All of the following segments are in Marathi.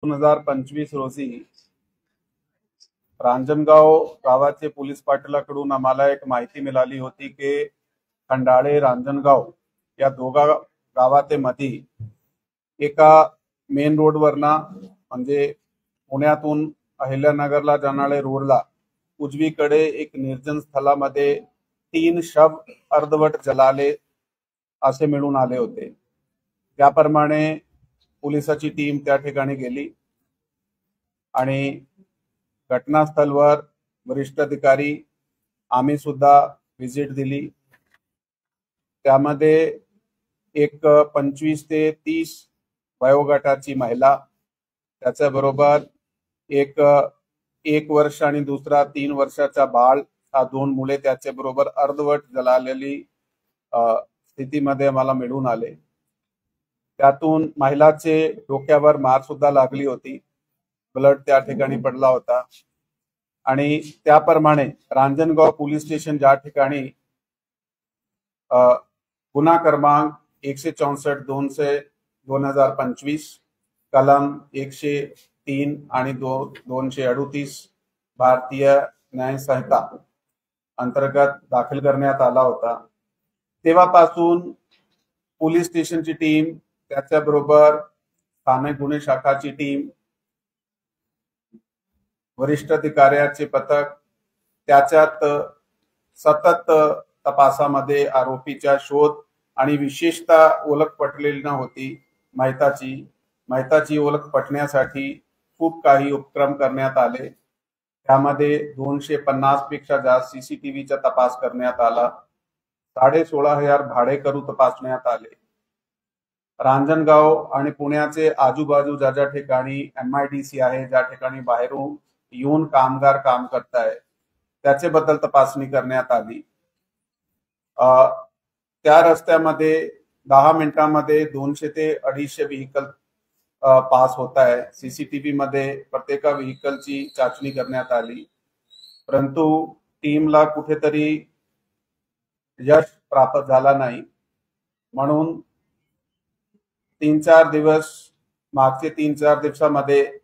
2025 रोजी रांजणगाव गावाचे पोलीस पाटलाकडून आम्हाला एक माहिती मिळाली होती की खंडाळे रांजणगाव या दोघा गावाते मध्ये एका मेन रोडवरना म्हणजे पुण्यातून अहिल्यानगरला जाणाऱ्या रोडला उजवीकडे एक निर्जन स्थळामध्ये 3 शव अर्धवट जळाले असे मिळून आले होते। त्याप्रमाणे पोलिसाची टीम त्या ठिकाणी गेली आणि घटनास्थळावर वरिष्ठ अधिकारी आम्ही सुद्धा व्हिजिट दिली। त्यामध्ये एक 25 ते 30 वयोगटाची महिला, त्याच्याबरोबर एक वर्ष आणि दुसरा 3 वर्षाचा बाळ, हा 2 मुले त्याच्याबरोबर अर्धवट जळालेली स्थितीमध्ये आम्हाला मिळून आले। त्यातून महिलाचे डोक्यावर मार सुद्धा लागली होती, ब्लड त्या ठिकाणी पडला होता आणि त्याप्रमाणे रांजणगाव पोलीस स्टेशन ज्या ठिकाणी गुन्हा क्रमांक 164/2025 कलम 103 आणि 238 भारतीय न्याय संहिता अंतर्गत दाखल करण्यात आला होता। तेव्हापासून पोलीस स्टेशनची टीम, त्याच्याबरोबर स्थानिक गुन्हे शाखाची टीम, वरिष्ठ अधिकाऱ्याचे पथक त्याच्यात सतत तपासामध्ये आरोपीचा शोध आणि विशेषतः ओळख पटलेली नव्हती माहिताची ओळख पटण्यासाठी खूप काही उपक्रम करण्यात आले। त्यामध्ये 250 पेक्षा जास्त सीसीटीव्हीचा तपास करण्यात आला, 16,500 भाडेकरू तपासण्यात आले। रांजणगाव आणि पुण्याचे आजूबाजू ज्या ठिकाणी MIDC आहे, ज्या ठिकाणी बाहेरून येऊन कामगार काम करताय, त्याच्याबद्दल तपासणी करण्यात आली। त्या रस्त्यामध्ये 10 मिनिटांमध्ये 200 ते 250 व्हेकल पास होत आहे। सीसीटीव्ही मध्ये प्रत्येक व्हेकलची चाचणी करण्यात आली, परंतु टीमला कुठेतरी यश प्राप्त झाला नाही। म्हणून मागचे 3-4 दिवसामध्ये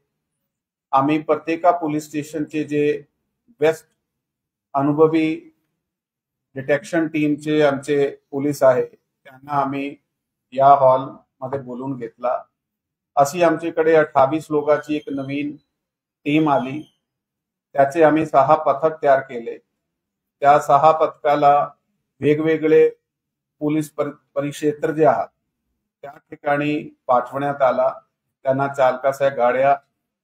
आम्ही प्रत्येक पोलीस स्टेशनचे जे बेस्ट अनुभवी डिटेक्शन टीमचे आमचे पोलीस आहे त्यांना आम्ही या हॉल मध्ये बोलून घेतला। अशी आमच्याकडे 28 लोकांची एक नवीन टीम आली, त्याचे आम्ही 6 पथक तयार केले। त्या 6 पथकाला वेगवेगळे पोलीस परिक्षेत्र जे आहेत त्या ठिकाणी पाठवण्यात आला। त्यांना चालकाच्या गाड्या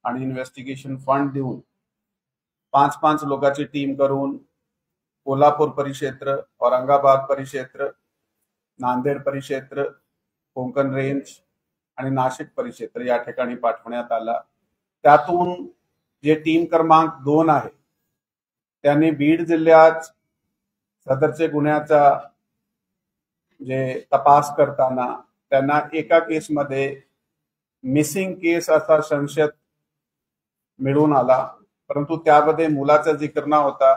आणि इन्व्हेस्टिगेशन फंड देऊन 5-5 लोकांची टीम करून कोल्हापूर परिक्षेत्र, औरंगाबाद परिक्षेत्र, नांदेड परिक्षेत्र, कोकण रेंज आणि नाशिक परिक्षेत्र या ठिकाणी पाठवण्यात आला। त्यातून जे टीम क्रमांक 2 आहे त्यांनी बीड जिल्ह्यात सदरचे गुन्ह्याचा जे तपास करताना त्यांना एका केसमध्ये मिसिंग केस असा संशय मिळून आला, परंतु त्यामध्ये मुलाचा जिक्र न होता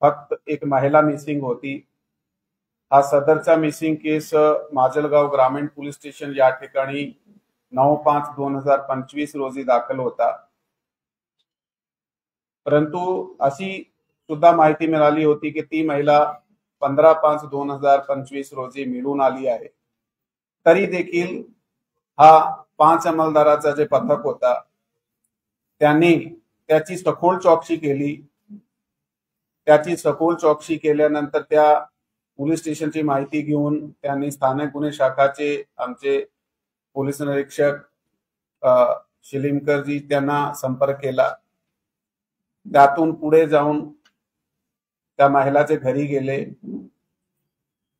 फक्त एक महिला मिसिंग होती। हा सदरचा मिसिंग केस माजलगाव ग्रामीण पोलीस स्टेशन या ठिकाणी 9/5/2025 रोजी दाखल होता। परंतु अशी सुद्धा माहिती मिळाली होती की ती महिला 15/5/2025 रोजी मिळून आली आहे। तरी देखील हा 5 अंमलदाराचा जे पथक होता त्यांनी त्याची सखोल चौकशी केली। त्याची सखोल चौकशी केल्यानंतर त्या पोलीस स्टेशनची माहिती घेऊन त्यांनी स्थानिक गुन्हे शाखाचे आमचे पोलीस निरीक्षक शिलिमकरजी त्यांना संपर्क केला। त्यातून पुढे जाऊन त्या महिलाचे घरी गेले,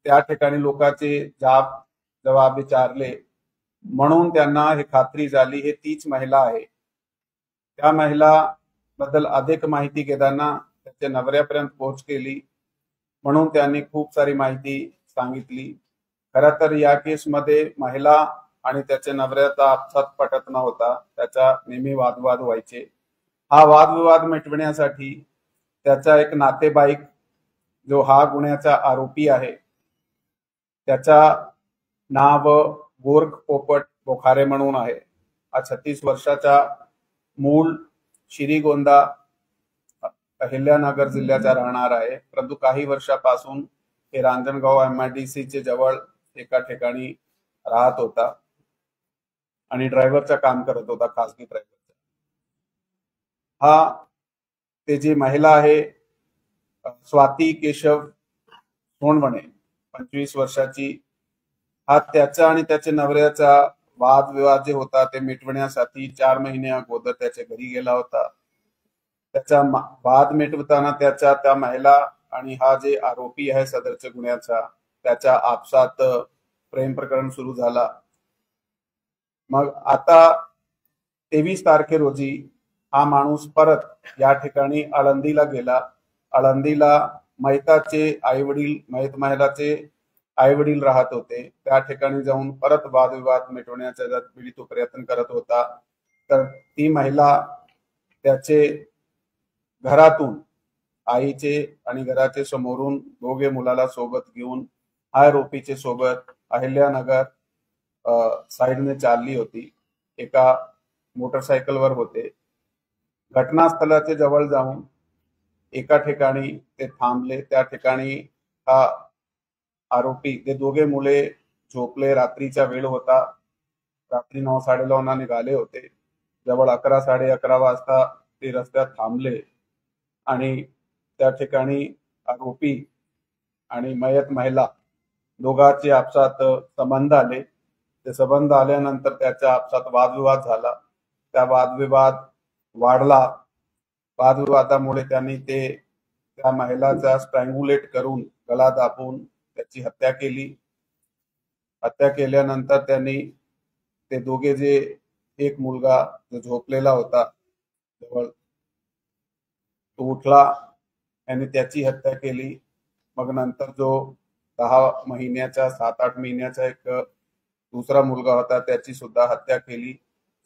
त्या ठिकाणी लोकांचे जबाब विचारले, म्हणून त्यांना हे खात्री झाली हे तीच महिला आहे। त्या महिला बद्दल अधिक माहिती घेताना त्याच्या नवऱ्यापर्यंत पोहोच केली, म्हणून त्यांनी खूप सारी माहिती सांगितली। खरं तर या केसमध्ये महिला आणि त्याच्या नवऱ्याचा आपसात पटत नव्हता, त्याचा नेहमी वादविवाद व्हायचे। हा वादविवाद मिटवण्यासाठी त्याचा एक नातेवाईक जो हा गुन्ह्याचा आरोपी आहे त्याचा नाव गोरख पोपट बोखारे म्हणून आहे, हा 36 वर्षाचा मूळ श्रीगोंदा अहिल्यानगर जिल्ह्याचा राहणार आहे, परंतु काही वर्षापासून हे रांजणगाव MIDC चे जवळ एका ठिकाणी राहत होता आणि ड्रायव्हरचं काम करत होता, खासगी ड्रायव्हरचं. हा ते जी महिला आहे स्वाती केशव सोनवणे 25 वर्षाची, हा त्याचा आणि त्याच्या नवऱ्याचा वादविवाद जे होता ते मिटवण्यासाठी 4 महिने अगोदर त्याच्या घरी गेला होता. त्याचा वाद मिटवताना त्याचा त्या महिला आणि हा जे आरोपी आहे सदरच्या गुन्ह्याचा त्याच्या आपसात प्रेम प्रकरण सुरू झाला. मग आता 23 तारखे रोजी हा माणूस परत या ठिकाणी आळंदीला गेला. आळंदीला महिताचे आई वडील, मयत महिलाचे आई वडील राहत होते, त्या ठिकाणी जाऊन परत वादविवाद मिटवण्याचा तो प्रयत्न करत होता. तर ती महिला त्याचे घरातून आईचे आणि घराचे समोरून दोघे मुलाला सोबत घेऊन आरोपीचे सोबत अहिल्यानगर साईडने चालली होती. एका मोटरसायकलवर होते. घटनास्थळाच्या जवळ जाऊन एका ठिकाणी ते थांबले. त्या ठिकाणी हा आरोपी, ते दोघे मुले झोपले. रात्रीचा वेळ होता, रात्री 9-9:30 निघाले होते. जवळ 11-11:30 वाजता ते रस्त्यात थांबले आणि त्या ठिकाणी आरोपी आणि मयत महिला दोघांचे आपसात संबंध आले. ते संबंध आल्यानंतर त्याच्या आपसात वादविवाद झाला. त्या वादविवाद वाढला. वादविवादामुळे त्यांनी त्या महिलाचा स्ट्रँग्युलेट करून गळा दाबून त्याची हत्या केली. हत्या केल्यानंतर त्यांनी ते दोघे जे एक मुलगा जो झोपलेला होता जवळ तो उठला आणि त्याची हत्या केली. मग नंतर जो 10 महिन्याचा 7-8 महिन्याचा एक दुसरा मुलगा होता त्याची सुद्धा हत्या केली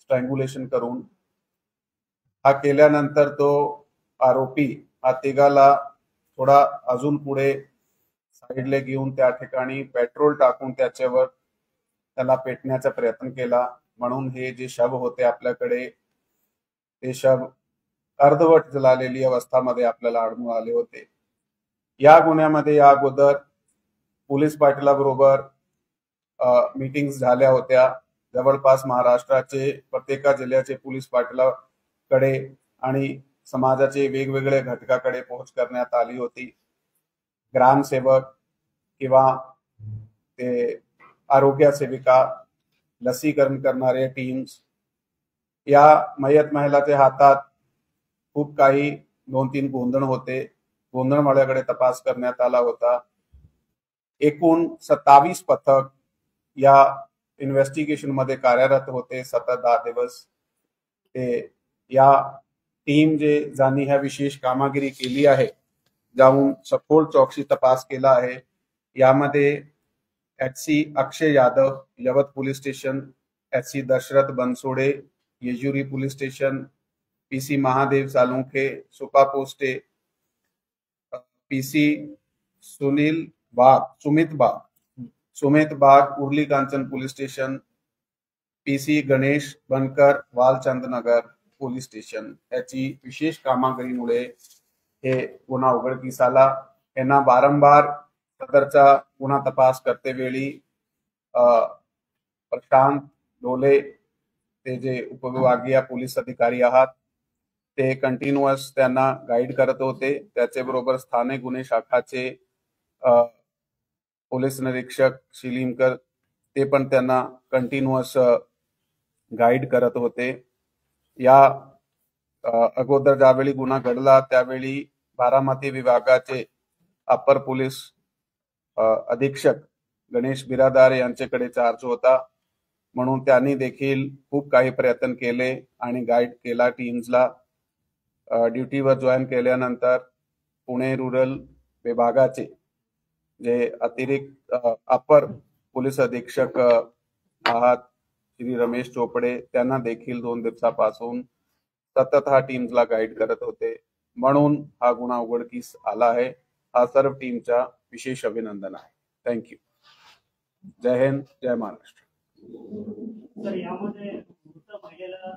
स्ट्रँग्युलेशन करून. हा केल्यानंतर तो आरोपी हा तिघाला थोडा अजून पुढे साईडला घेऊन त्या ठिकाणी पेट्रोल टाकून त्याच्यावर त्याला पेटण्याचा प्रयत्न केला. म्हणून हे जे शव होते आपल्याकडे ते शव अर्धवट जळालेली अवस्थामध्ये आपल्याला आढळून आले होते. या गुन्ह्यामध्ये या अगोदर पोलीस पाटलाबरोबर मीटिंग्स झाल्या होत्या. जवळपास महाराष्ट्राचे प्रत्येक जिल्ह्याचे पोलीस पाटलाकडे आणि समाजाचे वेगवेगळे घटकाकडे पोहोच करण्यात आली होती. ग्रामसेवक किंवा ते आरोग्य सेविका, लसीकरण करणारे टीम्स, या मयत महिलाच्या हातात खूप काही 2-3 गोंधण होते. गोंधणवाड्याकडे तपास करण्यात आला होता. एकूण 27 पथक या इन्व्हेस्टिगेशन मध्ये कार्यरत होते सतत 10 दिवस. ते या टीम जे ज्यांनी ह्या विशेष कामगिरी केली आहे, जाऊन सखोल चौकशी तपास केला आहे. यामध्ये HC Akshay Yadav, Yavat police station, HC Dashrath Bansode, Jejuri police station, PC Mahadev Salunkhe, Supa पोस्टे, PC Sumit Bag Uruli Kanchan police station, PC Ganesh Bankar Walchand Nagar police station. याची विशेष कामगिरीमुळे हे गुन्हा उघडकीस आला. यांना वारंवार सदरचा गुन्हा तपास करते वेळी प्रशांत डोले ते जे उपविभागीय पोलीस अधिकारी आहात ते कंटिन्युअस त्यांना गाईड करत होते. त्याच्याबरोबर स्थानिक गुन्हे शाखाचे पोलीस निरीक्षक शिलीमकर ते पण त्यांना कंटिन्युअस गाईड करत होते. या अगोदर ज्यावेळी गुन्हा घडला त्यावेळी बारामती विभागाचे अपर पोलीस अधीक्षक गणेश बिरादार यांच्याकडे चार्ज होता, म्हणून त्यांनी देखील खूप काही प्रयत्न केले आणि गाईड केला टीम्सला. ड्युटीवर जॉईन केल्यानंतर पुणे रूरल विभागाचे जे अतिरिक्त अपर पोलीस अधीक्षक आहात श्री रमेश चोपडे, त्यांना देखील 2 दिवसापासून सतत हा टीम्सला गाईड करत होते. म्हणून हा गुन्हा उघडकीस आला आहे. हा सर्व टीमचा विशेष अभिनंदन आहे. थँक्यू. जय हिंद, जय महाराष्ट्र. फक्त महिलेला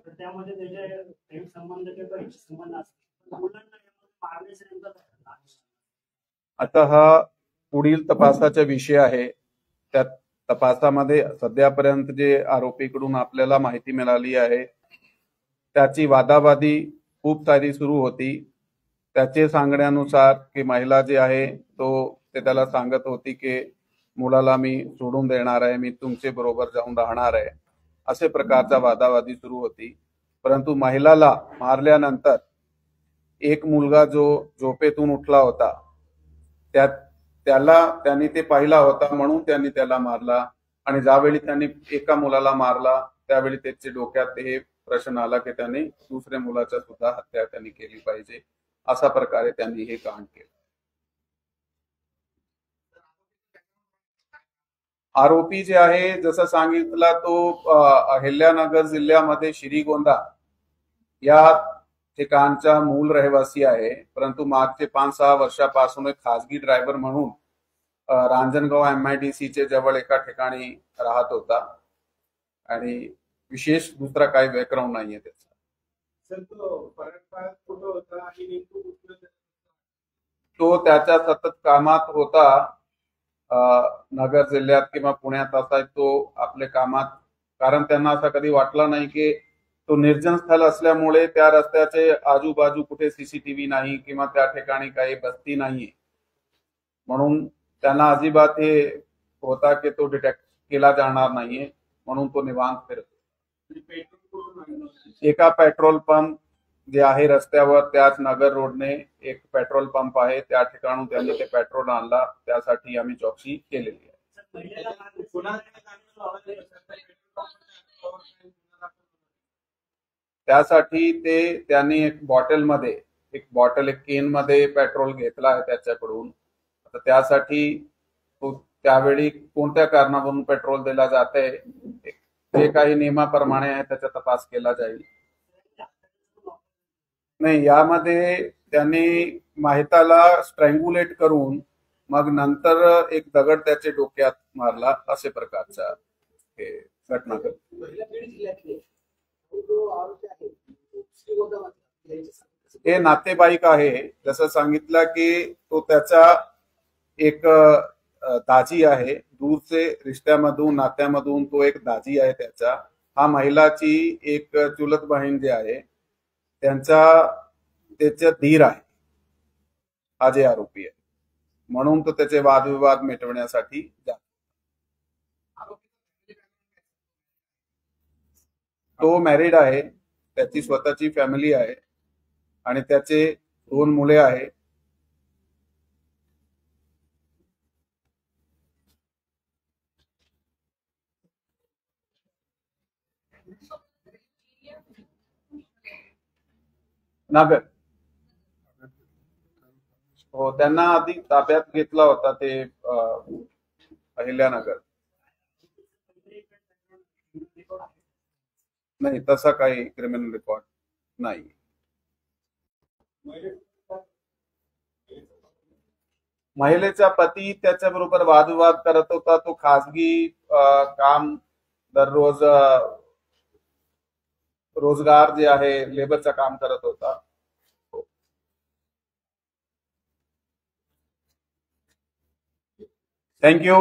तर त्यामध्ये त्याचे प्रेम संबंध किंवा इच्छा संबंध असतो, मुलांना मारण्याचे नेमकं काय? आता हा पुढील तपासाचा विषय आहे. त्या तपासामध्ये सध्यापर्यंत जे आरोपीकडून आपल्याला माहिती मिळाली आहे त्याची वादावादी खूप सारी सुरू होती. त्याचे सांगण्यानुसार की महिला जी आहे ते त्याला सांगत होती की मुलाला मी सोडून देणार आहे, मी तुमचे बरोबर जाऊन राहणार आहे, असे प्रकारचा वादावादी सुरू होती. परंतु महिलाला मारल्यानंतर एक मुलगा जो झोपेतून उठला होता त्यांनी ते पाहिला होता, म्हणून त्यांनी त्याला मारला. आणि ज्यावेळी त्यांनी एका मुलाला मारला त्यावेळी त्याच्या डोक्यात हे प्रश्न आला की त्यांनी दुसऱ्या मुलाच्या सुद्धा हत्या त्यांनी केली पाहिजे, अशा प्रकारे त्यांनी हे कांड केलं. आरोपी जे आहे जसं सांगितलं तो अहिल्यानगर जिल्ह्यामध्ये श्रीगोंदा या ठिकाणचा मूळ रहिवासी आहे, परंतु मागचे 5-6 वर्षापासून एक खासगी ड्रायव्हर म्हणून रांजणगाव MIDC चे जवळ एका ठिकाणी राहत होता आणि विशेष दुसरा काही बॅकग्राऊंड नाहीये त्याचा. तो त्याच्या सतत कामात होता नगर जिल्ह्यात किंवा पुण्यात असाय तो आपल्या कामात, कारण त्यांना असं कधी वाटलं नाही की तो निर्जन स्थळ असल्यामुळे त्या रस्त्याचे आजूबाजू कुठे CCTV नाही किंवा त्या ठिकाणी काही बस्ती नाही, म्हणून त्यांना अजिबात हे होता की तो डिटेक्ट केला जाणार नाहीये, म्हणून तो निवांत फिरत. एका पेट्रोल पंप जे आहे रस्त्यावर त्याच नगर रोडने एक पेट्रोल पंप आहे, त्या ठिकाणून त्यांनी ते पेट्रोल आणला, त्यासाठी आम्ही चौकशी केलेली आहे. त्यासाठी त्यांनी एक केन मध्ये पेट्रोल घेतला आहे त्याच्याकडून. आता त्यासाठी तो त्यावेळी कोणत्या कारणावरून पेट्रोल दिला जाते ते काही नियमाप्रमाणे आहे, त्याचा तपास केला जाईल. नाही, यामध्ये त्यांनी माहिताला स्ट्रँग्युलेट करून मग नंतर एक दगड त्याच्या डोक्यात मारला, असे प्रकारचा घटना हे नातेवाईक आहे. जसं सांगितलं की तो त्याचा एक दाजी आहे, दूरचे रिश्त्यामधून नात्यामधून तो एक दाजी आहे त्याचा. हा महिलाची एक चुलत बहीण जे आहे त्याच्या धीर आहे हा जे आरोपी आहे, म्हणून तो त्याचे वादविवाद मिटवण्यासाठी जातो. तो मॅरिड आहे, त्याची स्वतःची फॅमिली आहे आणि त्याचे 2 मुले आहे. नगर हो, त्यांना आधी ताब्यात घेतला होता ते अहिल्यानगर. नाही, तसा काही क्रिमिनल रेकॉर्ड नाही. महिलेचा पती त्याच्याबरोबर वादविवाद करत होता. तो खासगी काम दररोज रोजगार जे आहे लेबरचं काम करत होता. थँक्यू.